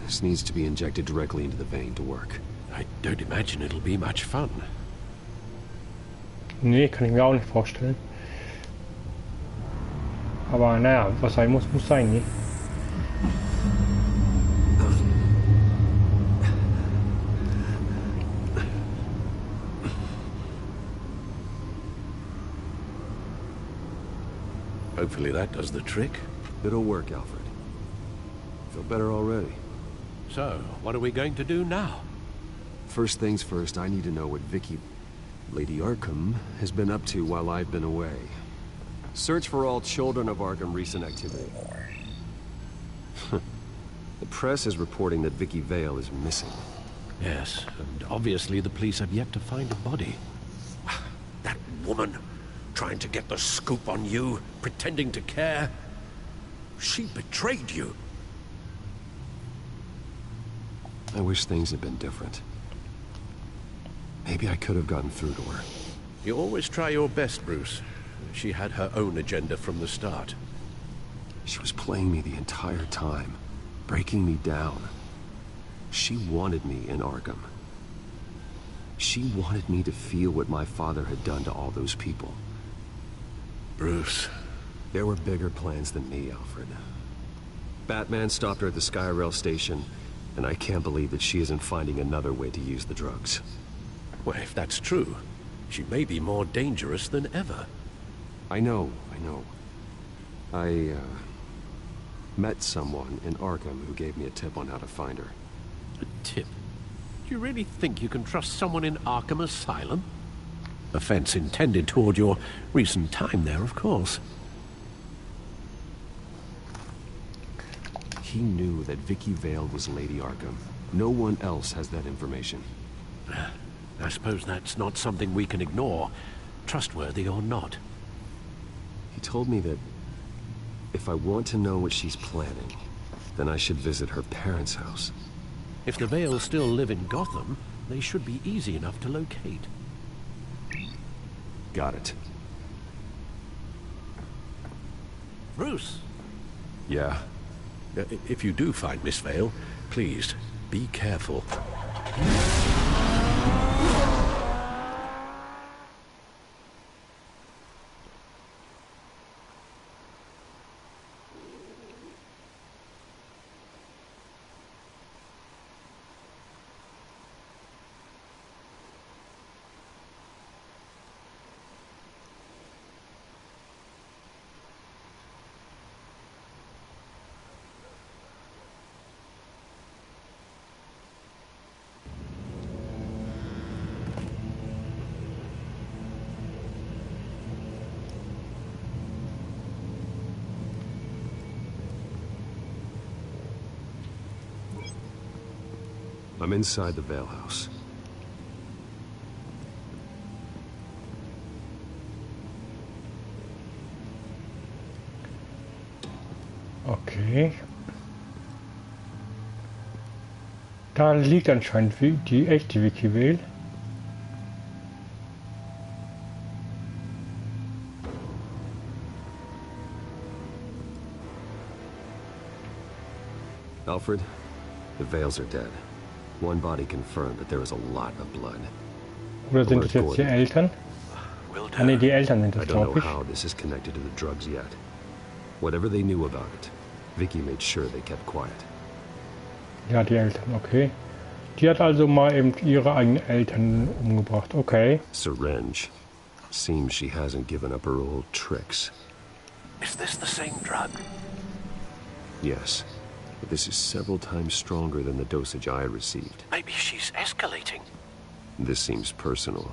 [SPEAKER 4] This needs to be injected directly into the vein to work.
[SPEAKER 15] I don't imagine it'll be much fun.
[SPEAKER 1] Nee, kann ich mir auch nicht vorstellen. Aber naja, was sein muss, muss sein, ne?
[SPEAKER 15] Hopefully that does the trick.
[SPEAKER 4] It'll work, Alfred. Feel better already.
[SPEAKER 15] So, what are we going to do now?
[SPEAKER 4] First things first, I need to know what Lady Arkham, has been up to while I've been away. Search for all children of Arkham recent activity. The press is reporting that Vicky Vale is missing.
[SPEAKER 15] Yes, and obviously the police have yet to find a body. That woman, trying to get the scoop on you, pretending to care. She betrayed you.
[SPEAKER 4] I wish things had been different. Maybe I could have gotten through to her.
[SPEAKER 15] You always try your best, Bruce. She had her own agenda from the start.
[SPEAKER 4] She was playing me the entire time, breaking me down. She wanted me in Arkham. She wanted me to feel what my father had done to all those people.
[SPEAKER 15] Bruce.
[SPEAKER 4] There were bigger plans than me, Alfred. Batman stopped her at the Skyrail station, and I can't believe that she isn't finding another way to use the drugs.
[SPEAKER 15] Well, if that's true, she may be more dangerous than ever.
[SPEAKER 4] I know. I met someone in Arkham who gave me a tip on how to find her.
[SPEAKER 15] A tip? Do you really think you can trust someone in Arkham Asylum? Offense intended toward your recent time there, of course.
[SPEAKER 4] He knew that Vicky Vale was Lady Arkham. No one else has that information.
[SPEAKER 15] I suppose that's not something we can ignore, trustworthy or not.
[SPEAKER 4] He told me that if I want to know what she's planning, then I should visit her parents' house.
[SPEAKER 15] If the Vales still live in Gotham, they should be easy enough to locate.
[SPEAKER 4] Got it.
[SPEAKER 15] Bruce?
[SPEAKER 4] Yeah?
[SPEAKER 15] If you do find Miss Vale, please, be careful.
[SPEAKER 4] I'm inside the Vale House.
[SPEAKER 1] Okay. Da liegt anscheinend die echte Vicky Vale.
[SPEAKER 4] Alfred, the Vales are dead. One body confirmed, but there is a lot of blood.
[SPEAKER 1] Oder sind das jetzt die Eltern? Ah, nee, die Eltern sind das,
[SPEAKER 4] I don't know
[SPEAKER 1] glaube ich.
[SPEAKER 4] how this is connected to the drugs yet. Whatever they knew about it, Vicky made sure they kept quiet.
[SPEAKER 1] Ja, die Eltern, okay. Die hat also mal eben ihre eigenen Eltern umgebracht, okay.
[SPEAKER 4] Syringe. Seems she hasn't given up her old tricks.
[SPEAKER 10] Is this the same drug?
[SPEAKER 4] Yes, but this is several times stronger than the dosage I received.
[SPEAKER 10] Maybe she's escalating.
[SPEAKER 4] This seems personal.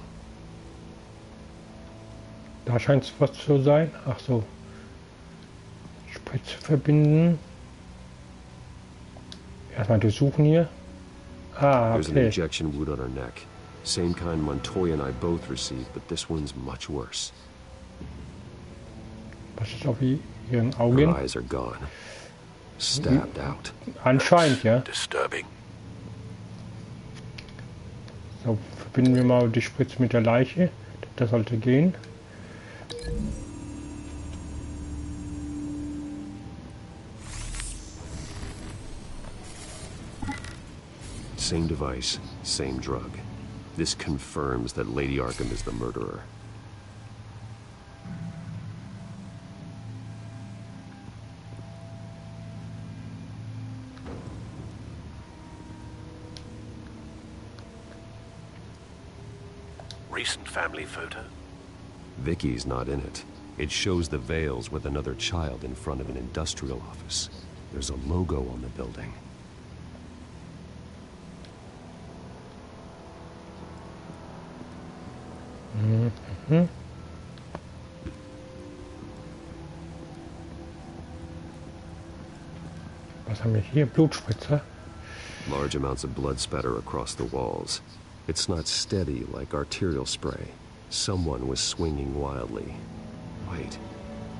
[SPEAKER 1] Da scheint es was zu sein. Ach so. Spritze verbinden. Erstmal durchsuchen hier. Ah,
[SPEAKER 4] There's an
[SPEAKER 1] okay.
[SPEAKER 4] injection wound on her neck. Same kind Montoya and I both received, but this one's much worse.
[SPEAKER 1] Was ist auf ihren
[SPEAKER 4] Her
[SPEAKER 1] Augen?
[SPEAKER 4] eyes are gone. Stabbed out.
[SPEAKER 1] Anscheinend, ja.
[SPEAKER 10] Disturbing.
[SPEAKER 1] So, verbinden wir mal die Spritze mit der Leiche. Das sollte gehen.
[SPEAKER 4] Same device, same drug. This confirms that Lady Arkham is the murderer.
[SPEAKER 10] Recent family photo?
[SPEAKER 4] Vicky's not in it. It shows the Vales with another child in front of an industrial office. There's a logo on the building.
[SPEAKER 1] Mhm. Was haben wir hier? Blutspritzer.
[SPEAKER 4] Large amounts of blood spatter across the walls. It's not steady like arterial spray. Someone was swinging wildly. Wait,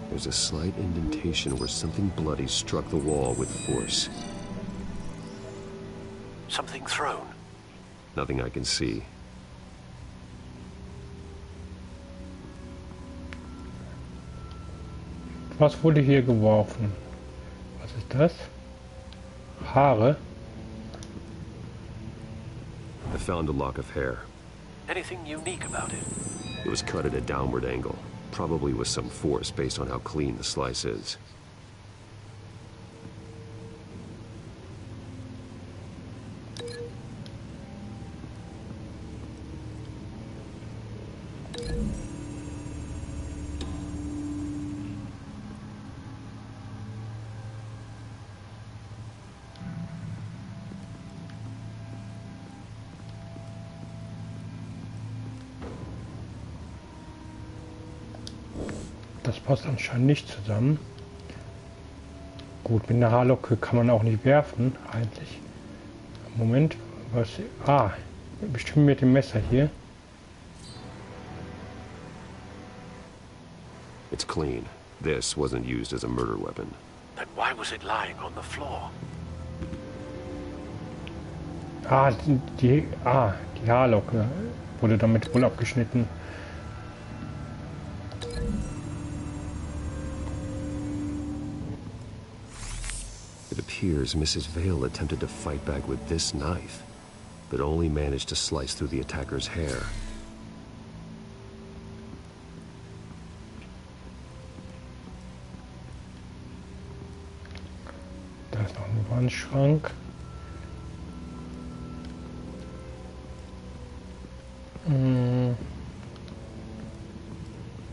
[SPEAKER 4] there's a slight indentation where something bloody struck the wall with force.
[SPEAKER 10] Something thrown?
[SPEAKER 4] Nothing I can see.
[SPEAKER 1] Was wurde hier geworfen? Was ist das? Haare?
[SPEAKER 4] I found a lock of hair.
[SPEAKER 10] Anything unique about it?
[SPEAKER 4] It was cut at a downward angle, probably with some force based on how clean the slice is.
[SPEAKER 1] Das passt anscheinend nicht zusammen. Gut, mit einer Haarlocke kann man auch nicht werfen, eigentlich. Moment, was... Ah, bestimmt mit dem Messer hier.
[SPEAKER 4] It's clean. This wasn't used as a murder weapon.
[SPEAKER 10] Then why was it lying on the floor?
[SPEAKER 1] Ah, die Haarlocke wurde damit wohl abgeschnitten.
[SPEAKER 4] It appears Mrs. Vale attempted to fight back with this knife, but only managed to slice through the attacker's hair.
[SPEAKER 1] Da ist noch ein Wandschrank.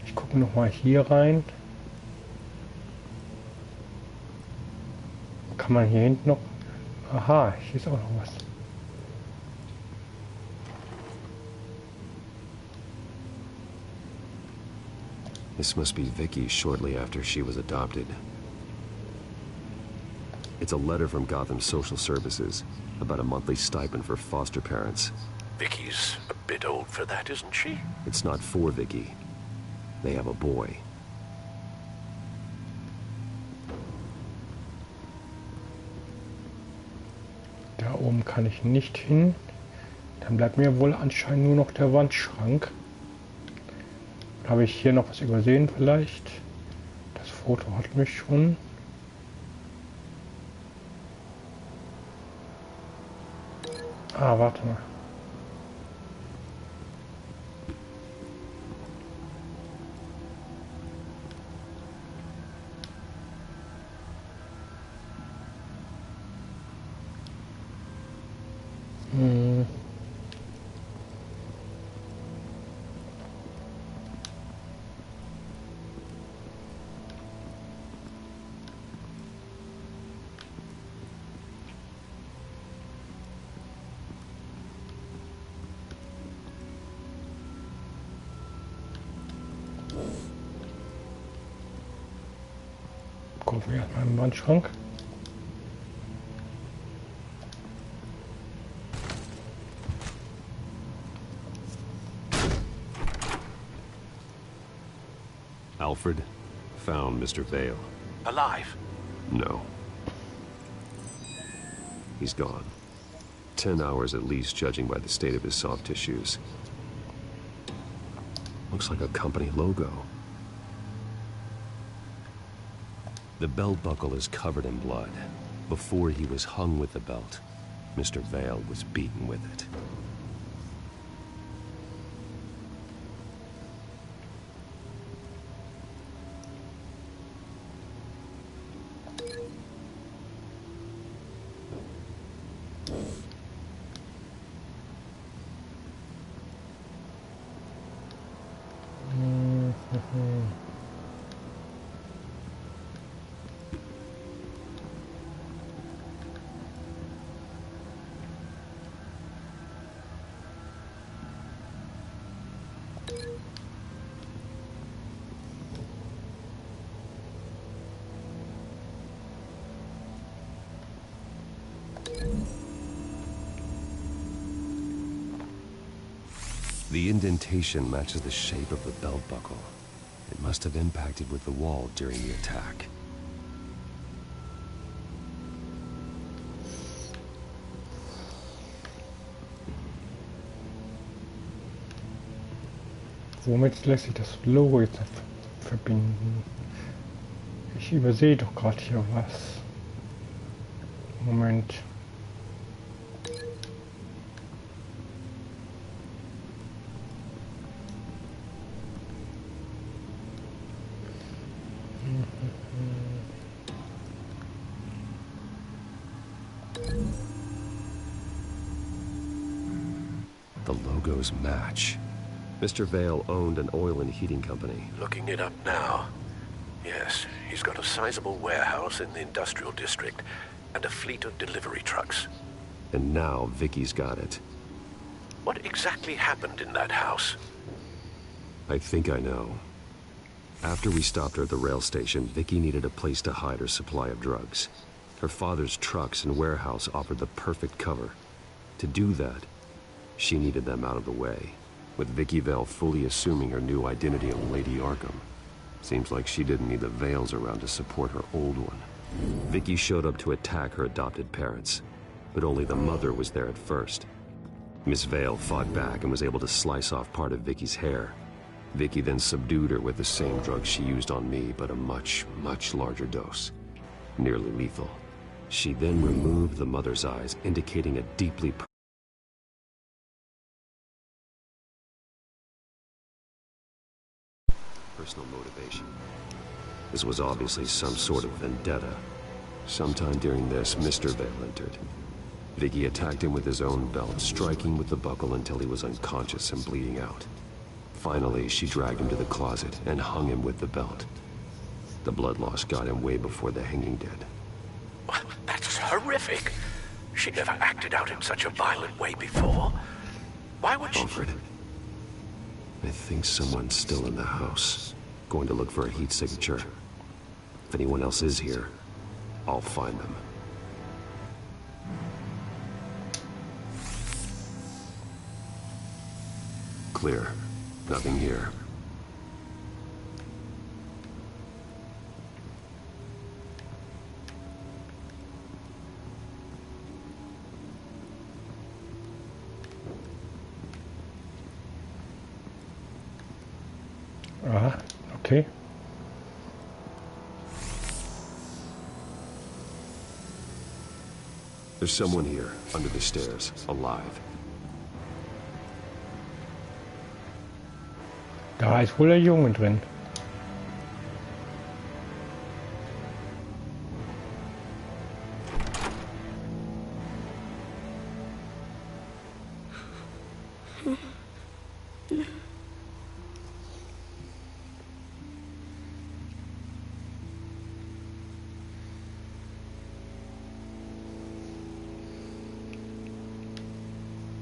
[SPEAKER 1] Ich gucke noch mal hier rein. Kann man hier hinten noch... Aha, hier ist auch noch was.
[SPEAKER 4] This must be Vicky shortly after she was adopted. It's a letter from Gotham Social Services about a monthly stipend for foster parents.
[SPEAKER 15] Vicky's a bit old for that, isn't she?
[SPEAKER 4] It's not for Vicky. They have a boy.
[SPEAKER 1] Da oben kann ich nicht hin. Dann bleibt mir wohl anscheinend nur noch der Wandschrank. Habe ich hier noch was übersehen vielleicht? Das Foto hat mich schon. Ah, warte mal. Gucken wir erstmal im Wandschrank.
[SPEAKER 4] Alfred found Mr. Vale.
[SPEAKER 15] Alive?
[SPEAKER 4] No. He's gone. 10 hours at least, judging by the state of his soft tissues. Looks like a company logo. The belt buckle is covered in blood. Before he was hung with the belt, Mr. Vale was beaten with it. The indentation matches the shape of the belt buckle. It must have impacted with the wall during the attack.
[SPEAKER 1] Womit lässt sich das Logo jetzt verbinden? Ich übersehe doch gerade hier was. Moment.
[SPEAKER 4] The logos match. Mr. Vale owned an oil and heating company.
[SPEAKER 15] Looking it up now. Yes, he's got a sizable warehouse in the industrial district and a fleet of delivery trucks.
[SPEAKER 4] And now Vicky's got it.
[SPEAKER 15] What exactly happened in that house?
[SPEAKER 4] I think I know. After we stopped her at the rail station, Vicky needed a place to hide her supply of drugs. Her father's trucks and warehouse offered the perfect cover. To do that, she needed them out of the way, with Vicky Vale fully assuming her new identity of Lady Arkham. Seems like she didn't need the Vales around to support her old one. Vicky showed up to attack her adopted parents, but only the mother was there at first. Miss Vale fought back and was able to slice off part of Vicky's hair. Vicky then subdued her with the same drug she used on me, but a much, much larger dose. Nearly lethal. She then removed the mother's eyes, indicating a deeply personal motivation. This was obviously some sort of vendetta. Sometime during this, Mr. Vale entered. Vicky attacked him with his own belt, striking with the buckle until he was unconscious and bleeding out. Finally, she dragged him to the closet and hung him with the belt. The blood loss got him way before the hanging did.
[SPEAKER 15] That's horrific. She never acted out in such a violent way before. Why would she...
[SPEAKER 4] Alfred, I think someone's still in the house. Going to look for a heat signature. If anyone else is here, I'll find them. clear. Nothing here.
[SPEAKER 1] Okay.
[SPEAKER 4] There's someone here, under the stairs, alive.
[SPEAKER 1] Da ist wohl der Junge drin.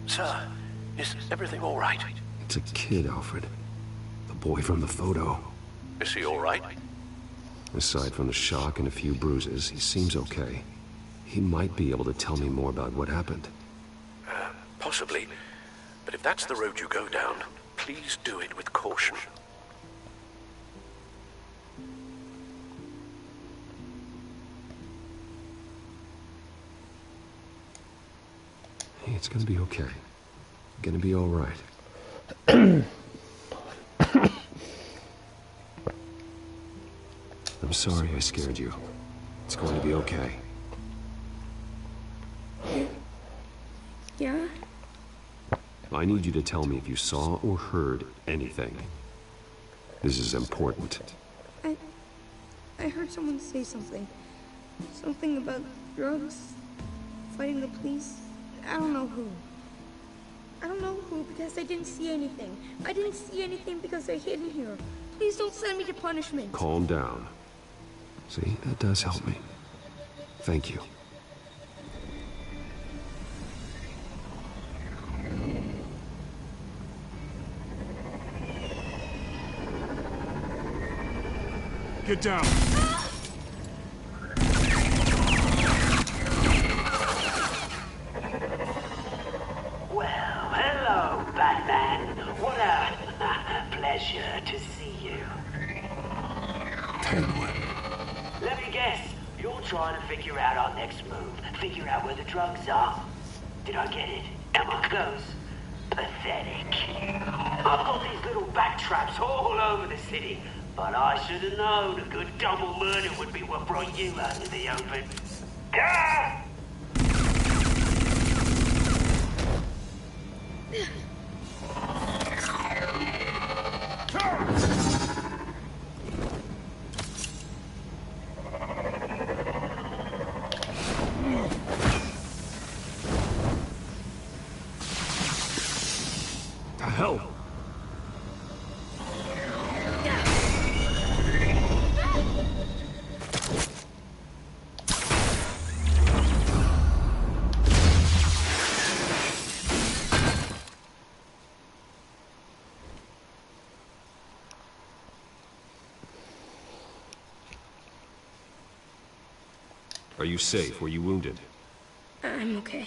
[SPEAKER 15] Sir, is everything all right?
[SPEAKER 4] It's a kid, Alfred. The boy from the photo.
[SPEAKER 15] Is he all right?
[SPEAKER 4] Aside from the shock and a few bruises, he seems okay. He might be able to tell me more about what happened.
[SPEAKER 15] Possibly. But if that's the road you go down, please do it with caution.
[SPEAKER 4] Hey, it's gonna be okay. Gonna be all right. I'm sorry I scared you. It's going to be okay.
[SPEAKER 18] Yeah?
[SPEAKER 4] I need you to tell me if you saw or heard anything. This is important.
[SPEAKER 18] I heard someone say something. Something about drugs, fighting the police. I don't know who. I don't know who because I didn't see anything. I didn't see anything because they're hidden here. Please don't send me to punishment.
[SPEAKER 4] Calm down. See, that does help me. Thank you.
[SPEAKER 2] Get down.
[SPEAKER 19] Well, hello, Batman. What a pleasure to see you.
[SPEAKER 4] Penguin.
[SPEAKER 19] Let me guess. You're trying to figure out our next move. Figure out where the drugs are. Did I get it? Am I close? Pathetic. I've got these little bat traps all over the city. But I should have known a good double murder would be what brought you out in the open. Ah!
[SPEAKER 4] The hell? Are you safe? Were you wounded?
[SPEAKER 18] I'm okay.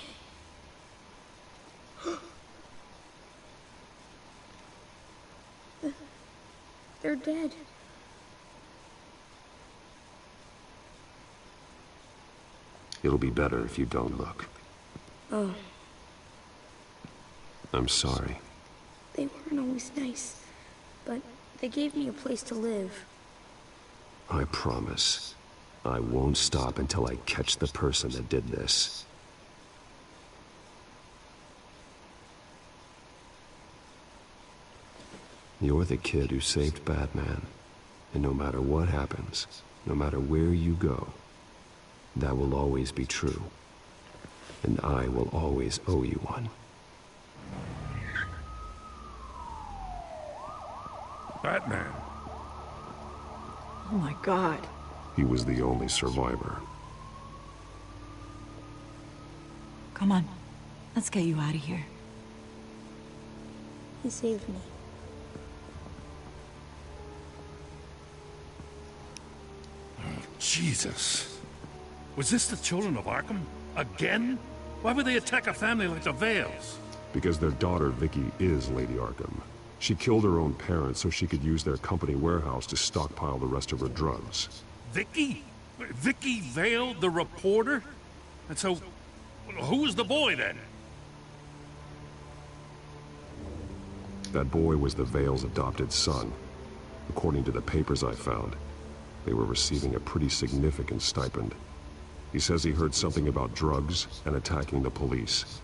[SPEAKER 18] They're dead.
[SPEAKER 4] It'll be better if you don't look.
[SPEAKER 18] Oh,
[SPEAKER 4] I'm sorry.
[SPEAKER 18] they weren't always nice, but they gave me a place to live.
[SPEAKER 4] I promise. I won't stop until I catch the person that did this. You're the kid who saved Batman. And no matter what happens, no matter where you go, that will always be true. And I will always owe you one.
[SPEAKER 14] Batman.
[SPEAKER 3] Oh my God.
[SPEAKER 4] He was the only survivor.
[SPEAKER 3] Come on. Let's get you out of here.
[SPEAKER 18] He saved me.
[SPEAKER 14] Jesus. Was this the children of Arkham? Again? Why would they attack a family like the Vales?
[SPEAKER 4] Because their daughter, Vicky, is Lady Arkham.
[SPEAKER 2] She killed her own parents so she could use their company warehouse to stockpile the rest of her drugs.
[SPEAKER 14] Vicky? Vicky Vale, the reporter? And so, who was the boy then?
[SPEAKER 2] That boy was the Vale's adopted son. According to the papers I found, they were receiving a pretty significant stipend. He says he heard something about drugs and attacking the police.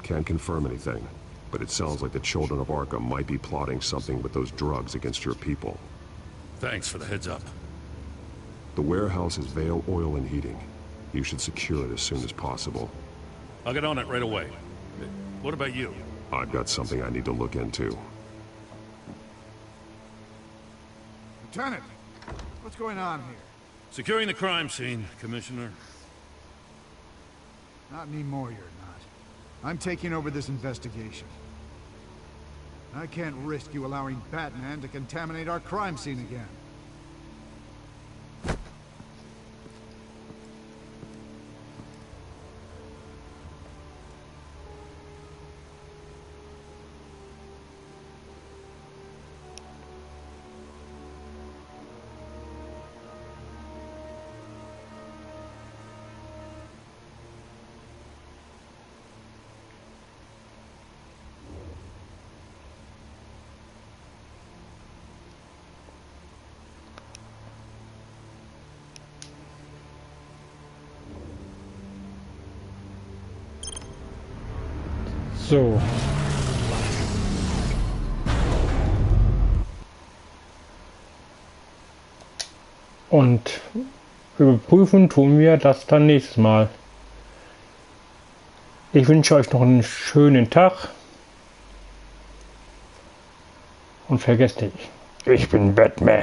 [SPEAKER 2] Can't confirm anything, but it sounds like the children of Arkham might be plotting something with those drugs against your people.
[SPEAKER 14] Thanks for the heads up.
[SPEAKER 2] The warehouse is Vale Oil and Heating. You should secure it as soon as possible.
[SPEAKER 14] I'll get on it right away. What about you?
[SPEAKER 2] I've got something I need to look into.
[SPEAKER 12] Lieutenant, what's going on here?
[SPEAKER 14] Securing the crime scene, Commissioner.
[SPEAKER 12] Not anymore, you're not. I'm taking over this investigation. I can't risk you allowing Batman to contaminate our crime scene again.
[SPEAKER 1] So. Und überprüfen tun wir das dann nächstes Mal. Ich wünsche euch noch einen schönen Tag. Und vergesst nicht, ich bin Batman.